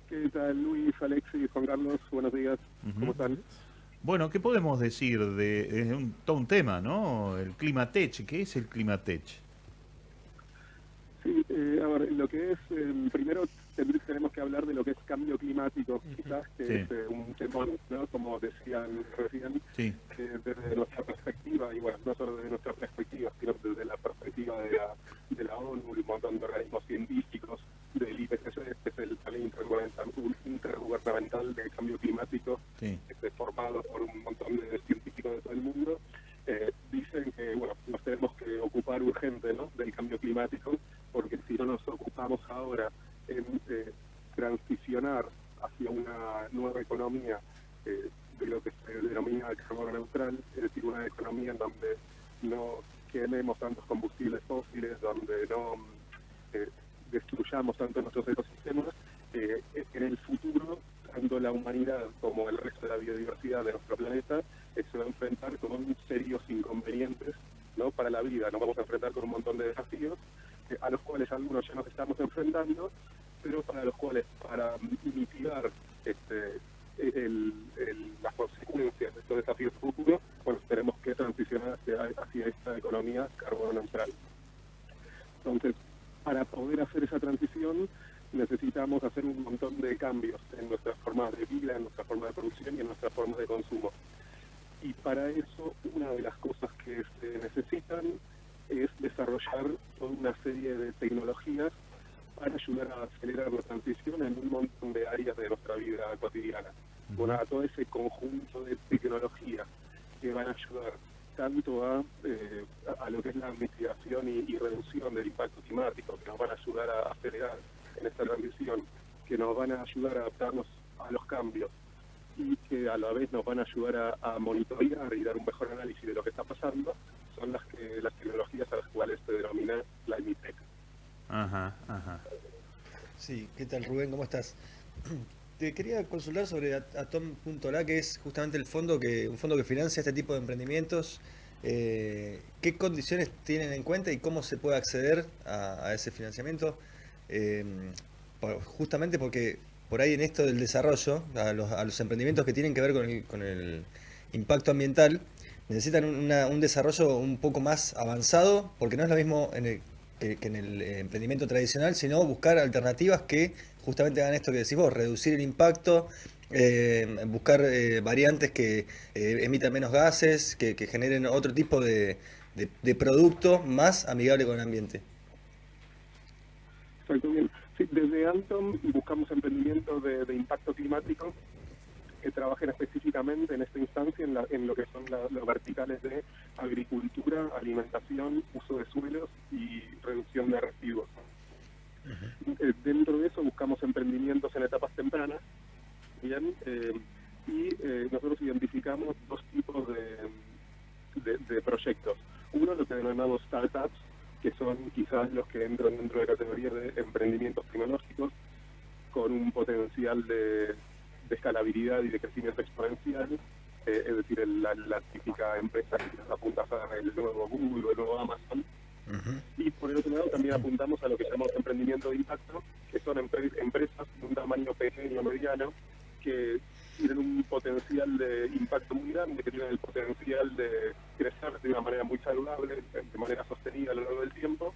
¿Qué tal, Luis, Alexis, Juan Carlos? Buenos días, ¿cómo Ujú. están? Bueno, ¿qué podemos decir de todo un tema, ¿no? El Climatech, ¿qué es el Climatech? Sí, a ver, lo que es, primero tenemos que hablar de lo que es cambio climático, Ujú. quizás, que es Sí, un tema, ¿no? Como decían recién, sí, desde nuestra perspectiva, y bueno, no solo desde nuestra perspectiva, sino desde la perspectiva de la ONU, un montón de organismos científicos, del IPCC, que es el panel intergubernamental de cambio climático, sí. formado por un montón de científicos de todo el mundo. Dicen que, bueno, nos tenemos que ocupar urgente, ¿no?, del cambio climático, porque si no nos ocupamos ahora en transicionar hacia una nueva economía, de lo que se denomina carbono neutral, es decir, una economía en donde no quememos tantos combustibles fósiles, donde no eh, destruyamos tanto nuestros ecosistemas, en el futuro, tanto la humanidad como el resto de la biodiversidad de nuestro planeta se va a enfrentar con serios inconvenientes, ¿no?, para la vida. Nos vamos a enfrentar con un montón de desafíos, a los cuales algunos ya nos estamos enfrentando, pero para los cuales, para mitigar las consecuencias de estos desafíos futuros, bueno, tenemos que transicionar hacia esta economía carbono neutral. Entonces, para poder hacer esa transición, necesitamos hacer un montón de cambios en nuestras formas de vida, en nuestra forma de producción y en nuestras formas de consumo. Y para eso, una de las cosas que se necesitan es desarrollar toda una serie de tecnologías para ayudar a acelerar la transición en un montón de áreas de nuestra vida cotidiana. Bueno, Ujú. a todo ese conjunto de tecnologías que van a ayudar tanto a lo que es la mitigación y reducción del impacto climático, que nos van a ayudar a acelerar en esta transición, que nos van a ayudar a adaptarnos a los cambios y que a la vez nos van a ayudar a monitorear y dar un mejor análisis de lo que está pasando, son las tecnologías a las cuales se denomina climate tech. Ajá, ajá. Sí, ¿qué tal Rubén? ¿Cómo estás? Te quería consultar sobre Atom.la, que es justamente un fondo que financia este tipo de emprendimientos. ¿Qué condiciones tienen en cuenta y cómo se puede acceder a ese financiamiento? Eh, Justamente porque por ahí en esto del desarrollo, a los emprendimientos que tienen que ver con el impacto ambiental, necesitan un desarrollo un poco más avanzado, porque no es lo mismo que en el emprendimiento tradicional, sino buscar alternativas que justamente hagan esto que decís vos, reducir el impacto, buscar variantes que emitan menos gases, que generen otro tipo de producto más amigable con el ambiente. Exacto, bien. Sí, desde Anton buscamos emprendimientos de impacto climático que trabajen específicamente en esta instancia en lo que son los verticales de agricultura, alimentación, uso de suelos y reducción de residuos. Dentro de eso buscamos emprendimientos en etapas tempranas, bien, nosotros identificamos dos tipos de proyectos. Uno, lo que denominamos startups, que son quizás los que entran dentro de la categoría de emprendimientos tecnológicos, con un potencial de escalabilidad y de crecimiento exponencial, es decir, la típica empresa que apunta a ser el nuevo Google o el nuevo Amazon. Ujú. Y por el otro lado también apuntamos a lo que llamamos emprendimiento de impacto, que son empresas de un tamaño pequeño o mediano, que tienen un potencial de impacto muy grande, que tienen el potencial de crecer de una manera muy saludable, de manera sostenida a lo largo del tiempo,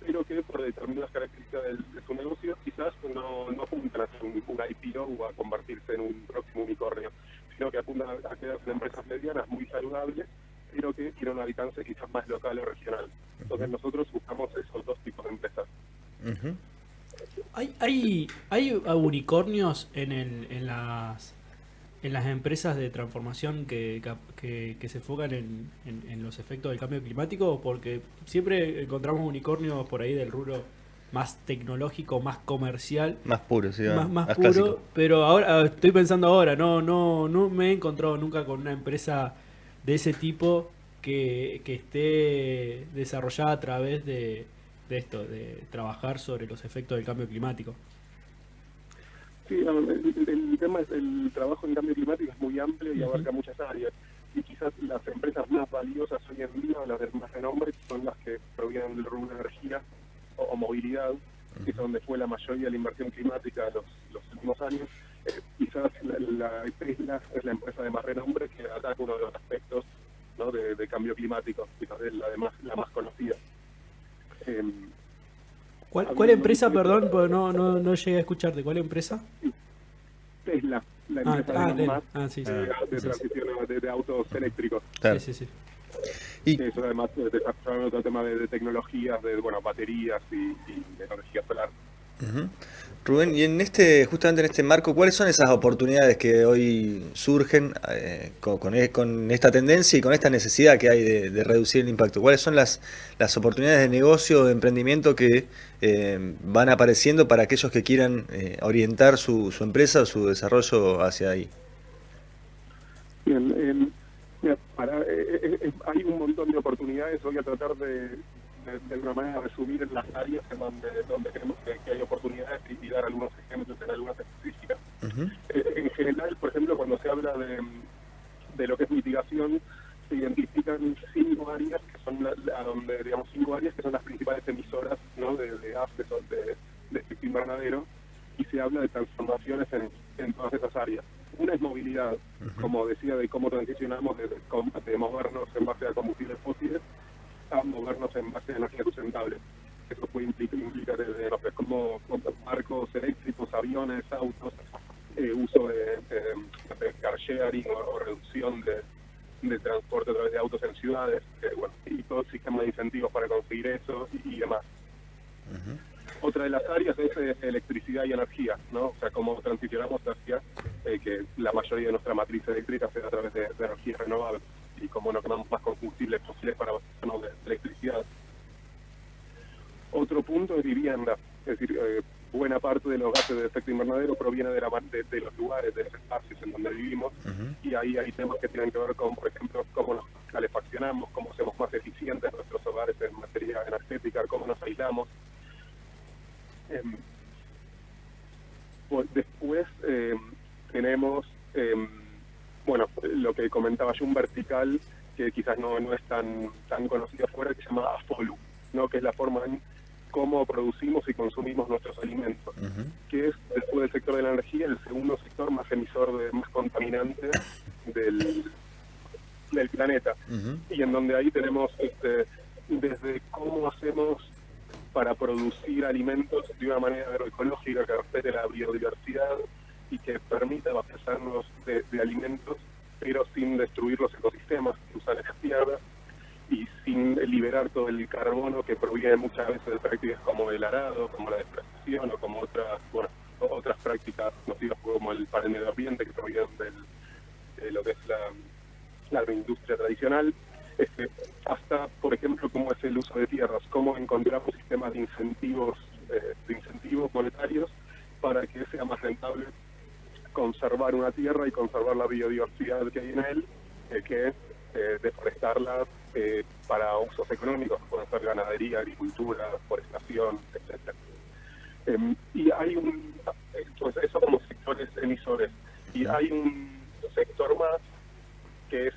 pero que por determinadas características de su negocio quizás no apuntan a ser un IPO o a convertirse en un próximo unicornio, sino que apuntan a quedarse en empresas medianas muy saludables, pero que tienen un alcance quizás más local o regional. Entonces nosotros buscamos esos dos tipos de empresas. Ujú. Hay unicornios en las empresas de transformación que se enfocan en los efectos del cambio climático, porque siempre encontramos unicornios por ahí del rubro más tecnológico, más comercial, Más puro, sí, más más clásico. puro, pero ahora estoy pensando ahora, no me he encontrado nunca con una empresa de ese tipo que esté desarrollada a través de esto, de trabajar sobre los efectos del cambio climático. Sí, el tema es el trabajo en cambio climático es muy amplio y Ujú. abarca muchas áreas. Y quizás las empresas más valiosas hoy en día, las de más renombre, son las que provienen del rubro de energía o movilidad, que es donde fue la mayoría de la inversión climática los últimos años. Quizás la Tesla es la empresa de más renombre que ataca uno de los aspectos, ¿no?, de cambio climático, quizás es la más conocida. ¿Cuál empresa, perdón? Porque no llegué a escucharte. ¿Cuál empresa? Tesla, la empresa de Tesla. más Sí. de transición de autos eléctricos. Claro. Sí. Y Eso además desarrollaron otro tema de tecnologías, de baterías y de energía solar. Rubén, y justamente en este marco, ¿cuáles son esas oportunidades que hoy surgen con esta tendencia y con esta necesidad que hay de reducir el impacto? ¿Cuáles son las oportunidades de negocio, de emprendimiento que van apareciendo para aquellos que quieran orientar su empresa o su desarrollo hacia ahí? Bien, mira, hay un montón de oportunidades. Voy a tratar de alguna manera resumir las áreas en donde creemos que hay oportunidades y dar algunos ejemplos en algunas específicas. En general, por ejemplo, cuando se habla de lo que es mitigación, se identifican 5 áreas que son las principales emisoras, ¿no?, de gases de efecto invernadero, y se habla de transformaciones en todas esas áreas. Una es movilidad, como decía, de cómo transicionamos de movernos en base a combustibles fósiles a movernos en base a energías sustentables. Eso puede implicar desde como barcos eléctricos, aviones, autos, uso de car sharing o reducción de transporte a través de autos en ciudades, y todo el sistema de incentivos para conseguir eso y demás. Otra de las áreas es electricidad y energía, ¿no? O sea, cómo transicionamos hacia que la mayoría de nuestra matriz eléctrica sea a través de energías renovables y cómo no quemamos más combustibles fósiles para abastecernos de electricidad. Otro punto es vivienda, es decir, buena parte de los gases de efecto invernadero proviene de los lugares, de los espacios en donde vivimos, y ahí hay temas que tienen que ver con, por ejemplo, cómo nos calefaccionamos, cómo hacemos más eficientes nuestros hogares en materia energética, cómo nos aislamos. Después tenemos lo que comentaba yo, un vertical que quizás no es tan conocido afuera, que se llama AFOLU, ¿no?, que es la forma en cómo producimos y consumimos nuestros alimentos, que es, después del sector de la energía, el segundo sector más emisor, más contaminante del planeta, y en donde ahí tenemos desde cómo hacemos para producir alimentos de una manera agroecológica que respete la biodiversidad y que permita abastecernos de alimentos, pero sin destruir los ecosistemas que usan las tierras y sin liberar todo el carbono que proviene muchas veces de prácticas como el arado, como la deforestación o como otras prácticas nocivas para el medio ambiente que provienen de lo que es la agroindustria tradicional. Hasta, por ejemplo, cómo es el uso de tierras, cómo encontramos sistemas de incentivos monetarios para que sea más rentable conservar una tierra y conservar la biodiversidad que hay en él, que deforestarla para usos económicos, pueden ser ganadería, agricultura, forestación, etc. Y hay eso como sectores emisores. Y hay un sector más que es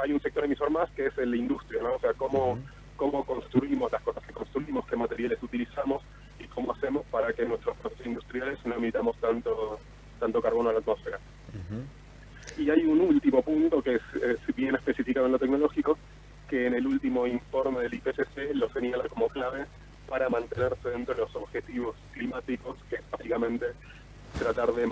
hay un sector emisor más que es la industria, ¿no? O sea, cómo construimos las cosas que construimos, qué materiales utilizamos y cómo hacemos para que nuestros procesos industriales no emitamos tanto carbono a la atmósfera. Y hay un último punto que es bien especificado en lo tecnológico, que en el último informe del IPCC lo señala como clave para mantenerse dentro de los objetivos climáticos, que es básicamente tratar de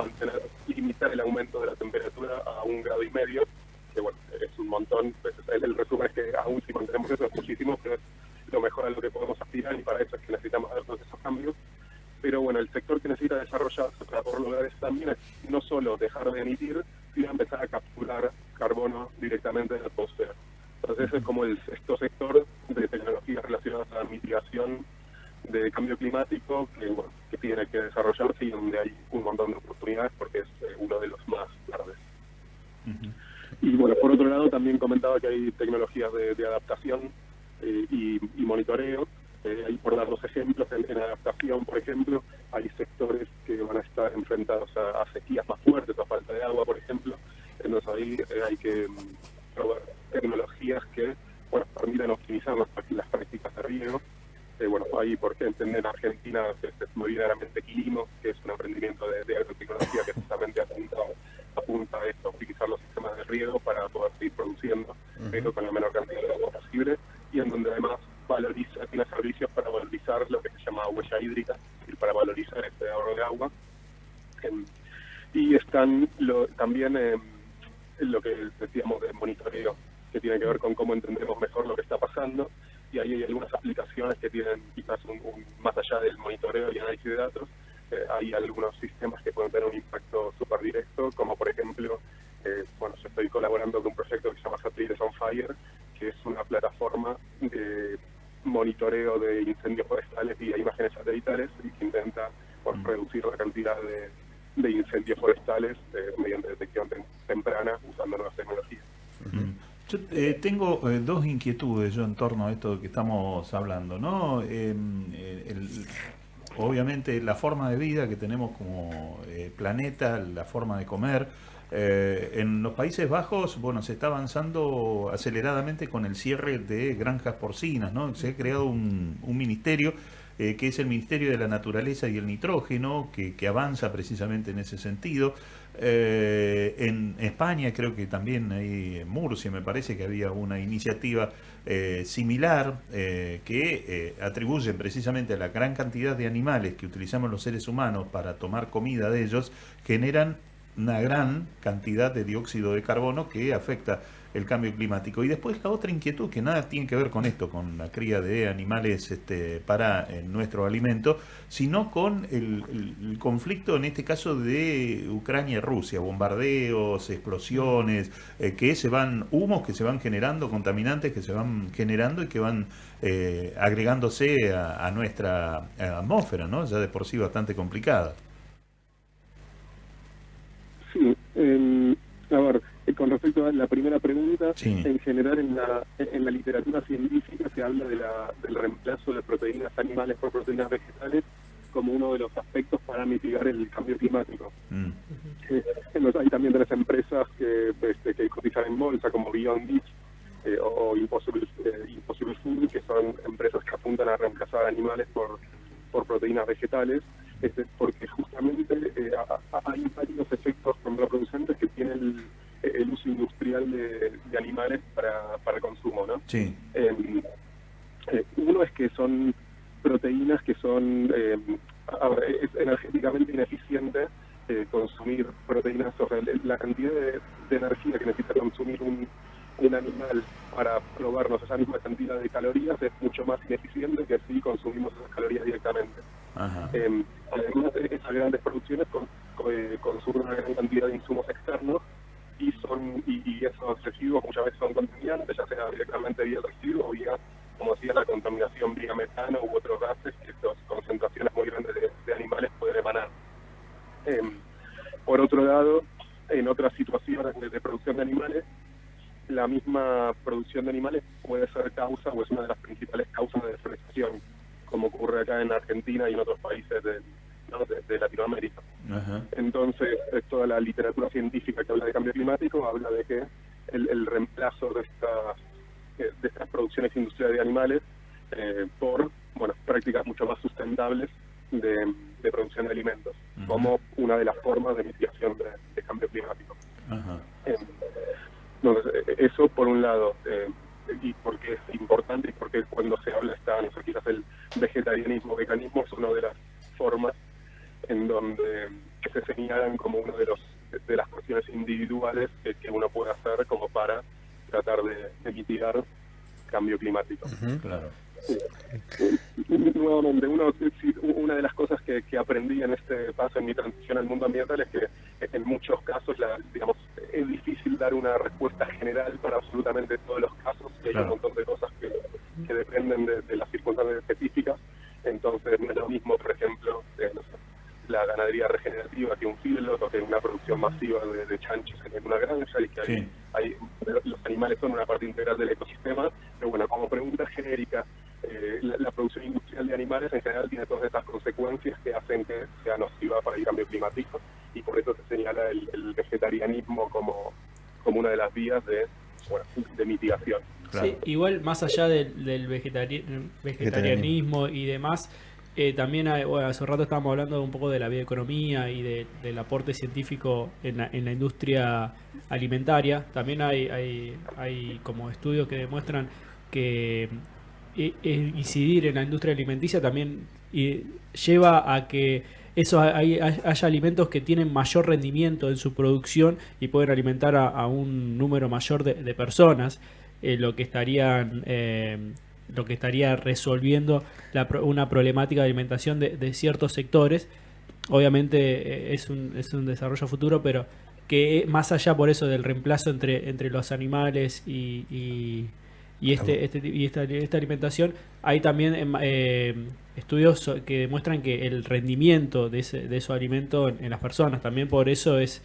limitar el aumento de la temperatura a 1,5 grados, que es un montón. Pues, el resumen es que aún si mantenemos eso es muchísimo, pero es lo mejor a lo que podemos aspirar, y para eso es que necesitamos dar todos esos cambios. Pero el sector que necesita desarrollarse para poder lograr eso también es no solo dejar de emitir, sino empezar a capturar carbono directamente de la atmósfera. Entonces ese es como el sexto sector de tecnologías relacionadas a la mitigación de cambio climático que tiene que desarrollarse y donde hay un montón de oportunidades porque es uno de los más verdes. Y por otro lado también comentaba que hay tecnologías de adaptación y monitoreo. Ahí, por dar dos ejemplos, en adaptación, por ejemplo, hay sectores que van a estar enfrentados a sequías más fuertes, a falta de agua, por ejemplo. Entonces ahí hay que probar tecnologías que permitan optimizar las prácticas de riego. Ahí, por ejemplo, en Argentina es muy claramente Quilimo, que es un emprendimiento de agua. Y están también lo que decíamos de monitoreo, que tiene que ver con cómo entendemos mejor lo que está pasando, y ahí hay algunas aplicaciones que tienen quizás más allá del monitoreo y análisis de datos, hay algunos sistemas que pueden tener un impacto súper directo, como por ejemplo, yo estoy colaborando con un proyecto que se llama Satélites on Fire, que es una plataforma de monitoreo de incendios forestales vía imágenes satelitales y que intenta reducir la cantidad de incendios forestales mediante detección temprana usando nuevas tecnologías. Yo tengo dos inquietudes en torno a esto que estamos hablando, ¿no? Obviamente la forma de vida que tenemos como planeta, la forma de comer. En los Países Bajos, se está avanzando aceleradamente con el cierre de granjas porcinas, ¿no? Se ha creado un ministerio que es el Ministerio de la Naturaleza y el Nitrógeno, que avanza precisamente en ese sentido. En España, creo que también ahí en Murcia, me parece que había una iniciativa similar que atribuyen precisamente a la gran cantidad de animales que utilizamos los seres humanos para tomar comida de ellos, generan una gran cantidad de dióxido de carbono que afecta el cambio climático. Y después la otra inquietud, que nada tiene que ver con esto, con la cría de animales para nuestro alimento, sino con el conflicto, en este caso de Ucrania y Rusia, bombardeos, explosiones, humos que se van generando, contaminantes que se van generando y que van agregándose a nuestra atmósfera, ¿no? Ya de por sí bastante complicada. Sí, a ver, con respecto a la primera pregunta, sí. En general en la literatura científica se habla del reemplazo de proteínas animales por proteínas vegetales como uno de los aspectos para mitigar el cambio climático. Entonces, hay también las empresas que cotizan en bolsa como Beyond Meat o Impossible Food, que son empresas que apuntan a reemplazar animales por proteínas vegetales, porque justamente hay varios efectos contraproducentes que tienen el uso industrial de animales para consumo, ¿no? Sí. Uno es que son proteínas que son es energéticamente ineficiente consumir proteínas, o sea, la cantidad de energía que necesita consumir un animal para probarnos esa misma cantidad de calorías es mucho más ineficiente que si consumimos esas calorías directamente. Además, esas grandes producciones consumen una gran cantidad de insumos externos y esos residuos muchas veces son contaminantes, ya sea directamente vía residuos o vía, como decía, la contaminación vía metano u otros gases que estas concentraciones muy grandes de animales pueden emanar. Por otro lado, en otras situaciones de producción de animales, la misma producción de animales puede ser causa o es una de las principales causas de deforestación, como ocurre acá en Argentina y en otros países de Latinoamérica. Entonces, toda la literatura científica que habla de cambio climático habla de que el reemplazo de estas producciones industriales de animales por prácticas mucho más sustentables de producción de alimentos, como una de las formas de mitigación de cambio climático. Entonces, eso por un lado, y porque es importante y porque cuando se habla quizás el vegetarianismo veganismo es una de las formas en donde que se señalan como uno de las cuestiones individuales que uno puede hacer como para tratar de mitigar cambio climático. Claro. Nuevamente, una de las cosas que aprendí en este paso en mi transición al mundo ambiental es que en muchos casos es difícil dar una respuesta general para absolutamente todos los casos, que hay un montón de cosas que dependen de las circunstancias específicas. Entonces no es lo mismo, por ejemplo, la ganadería regenerativa que un feedlot o que una producción masiva de chanchos en una granja, y que los animales son una parte integral del ecosistema. Pero bueno, como pregunta genérica, la producción industrial de animales en general tiene todas estas consecuencias que hacen que sea nociva para el cambio climático, y por eso se señala el vegetarianismo como una de las vías de mitigación. Claro. Sí, igual más allá del vegetarianismo y demás, también hace rato estábamos hablando un poco de la bioeconomía y del aporte científico en la industria alimentaria. También hay como estudios que demuestran que incidir en la industria alimenticia también lleva a que haya alimentos que tienen mayor rendimiento en su producción y pueden alimentar a un número mayor de personas, lo que estaría resolviendo una problemática de alimentación de ciertos sectores. Obviamente es un desarrollo futuro, pero que más allá por eso del reemplazo entre los animales y esta alimentación, hay también estudios que demuestran que el rendimiento de esos alimentos en las personas, también por eso es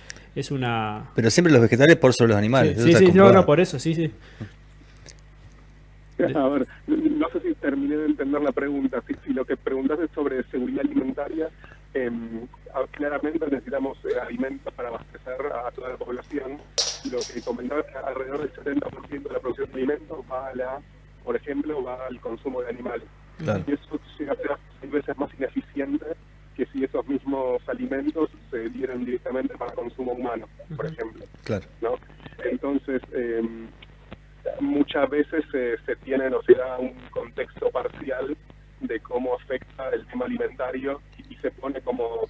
una... Pero siempre los vegetales por sobre los animales. Sí, no, por eso, sí. A ver, no sé si terminé de entender la pregunta. Si lo que preguntas es sobre seguridad alimentaria, claramente necesitamos alimentos para abastecer a toda la población. Lo que comentaba es que alrededor del 70% de la producción de alimentos por ejemplo, va al consumo de animales. Claro. Y eso llega a ser 6 veces más ineficiente que si esos mismos alimentos se dieran directamente para consumo humano, por ejemplo. Claro. ¿No? Entonces, muchas veces se tiene o se da un contexto parcial de cómo afecta el tema alimentario y se pone como,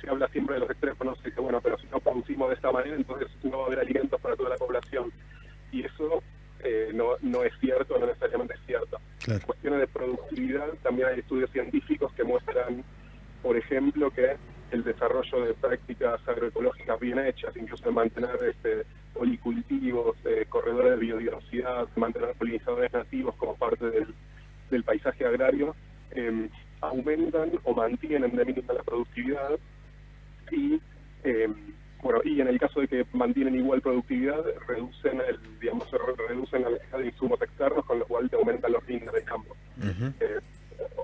se habla siempre de los extremos, ¿no? Se dice, bueno, pero si no producimos de esta manera, entonces no va a haber alimentos para toda la población. Y eso no es cierto, no necesariamente es cierto. Claro. En cuestiones de productividad, también hay estudios científicos que muestran, por ejemplo, que el desarrollo de prácticas agroecológicas bien hechas, incluso de mantener policultivos, corredores de biodiversidad, mantener polinizadores nativos como parte del paisaje agrario, aumentan o mantienen de mínima la productividad y y en el caso de que mantienen igual productividad, reducen la necesidad de insumos externos, con lo cual te aumentan los fines del campo. Uh-huh.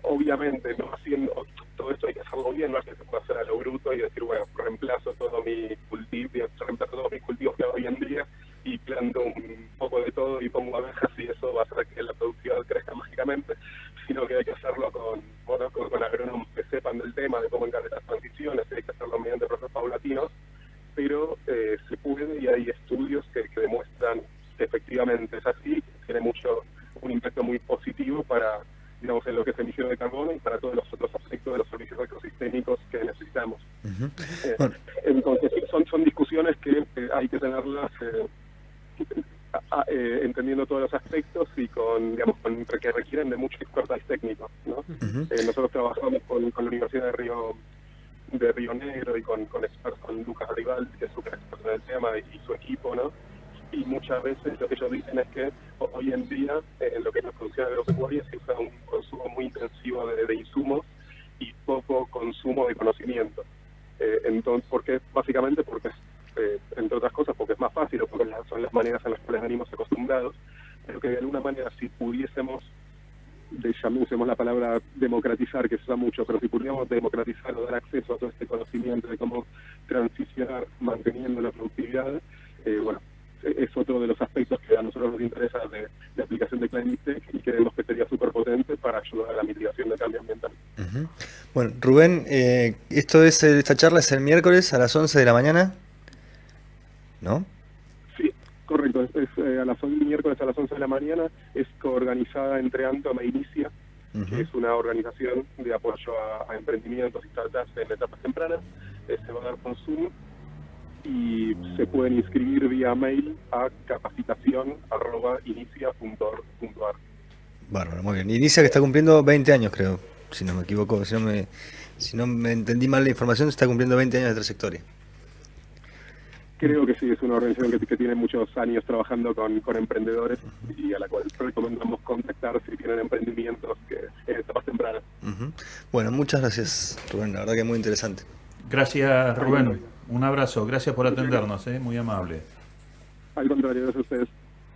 Obviamente, no haciendo todo esto hay que hacerlo bien, no es que se pueda hacer a lo bruto y decir, bueno, reemplazo todos mis cultivos que hago hoy en día y planto un poco de todo y pongo abejas y eso va a hacer que la productividad crezca mágicamente, sino que hay que hacerlo con agrónomos que sepan del tema, de cómo encarar las transiciones, hay que hacerlo mediante procesos paulatinos, pero se puede y hay estudios que demuestran que efectivamente es así, que tiene un impacto muy positivo para, digamos, en lo que es emisión de carbono y para todos los otros aspectos de los servicios ecosistémicos que necesitamos. Uh-huh. Entonces, son discusiones que hay que tenerlas entendiendo todos los aspectos y que requieren de mucho expertise técnico, ¿no? Uh-huh. Nosotros trabajamos con la Universidad de Río Negro y con expertos, con Lucas Rival, que es súper experto en el tema, y su equipo, ¿no? Y muchas veces lo que ellos dicen es que hoy en día, en lo que es la producción agropecuaria, se usa un consumo muy intensivo de insumos y poco consumo de conocimiento. Entonces, básicamente porque entre otras cosas, porque es más fácil o porque son las maneras en las cuales venimos acostumbrados, pero que de alguna manera si pudiésemos, usemos la palabra democratizar, que se usa mucho, pero si pudiéramos democratizar o dar acceso a todo este conocimiento de cómo transicionar manteniendo la productividad, es otro de los aspectos que a nosotros nos interesa de aplicación de Climate Tech y creemos que sería súper potente para ayudar a la mitigación del cambio ambiental. Uh-huh. Bueno, Rubén, esta charla es el miércoles a las 11 de la mañana, ¿no? Sí, correcto, es miércoles a las 11 de la mañana, es coorganizada entre Antoma e Inicia, uh-huh, que es una organización de apoyo a emprendimientos y startups en etapas tempranas. Se va a dar por Zoom y se pueden inscribir vía mail a capacitación@inicia.org.ar. Bárbaro, muy bien. Inicia, que está cumpliendo 20 años, creo, si no me equivoco, si no me entendí mal la información, está cumpliendo 20 años de trayectoria. Creo que sí, es una organización que tiene muchos años trabajando con emprendedores y a la cual recomendamos contactar si tienen emprendimientos en etapas tempranas. Uh-huh. Bueno, muchas gracias, Rubén, la verdad que es muy interesante. Gracias, Rubén. Un abrazo, gracias por atendernos, muy amable. Al contrario, gracias a ustedes.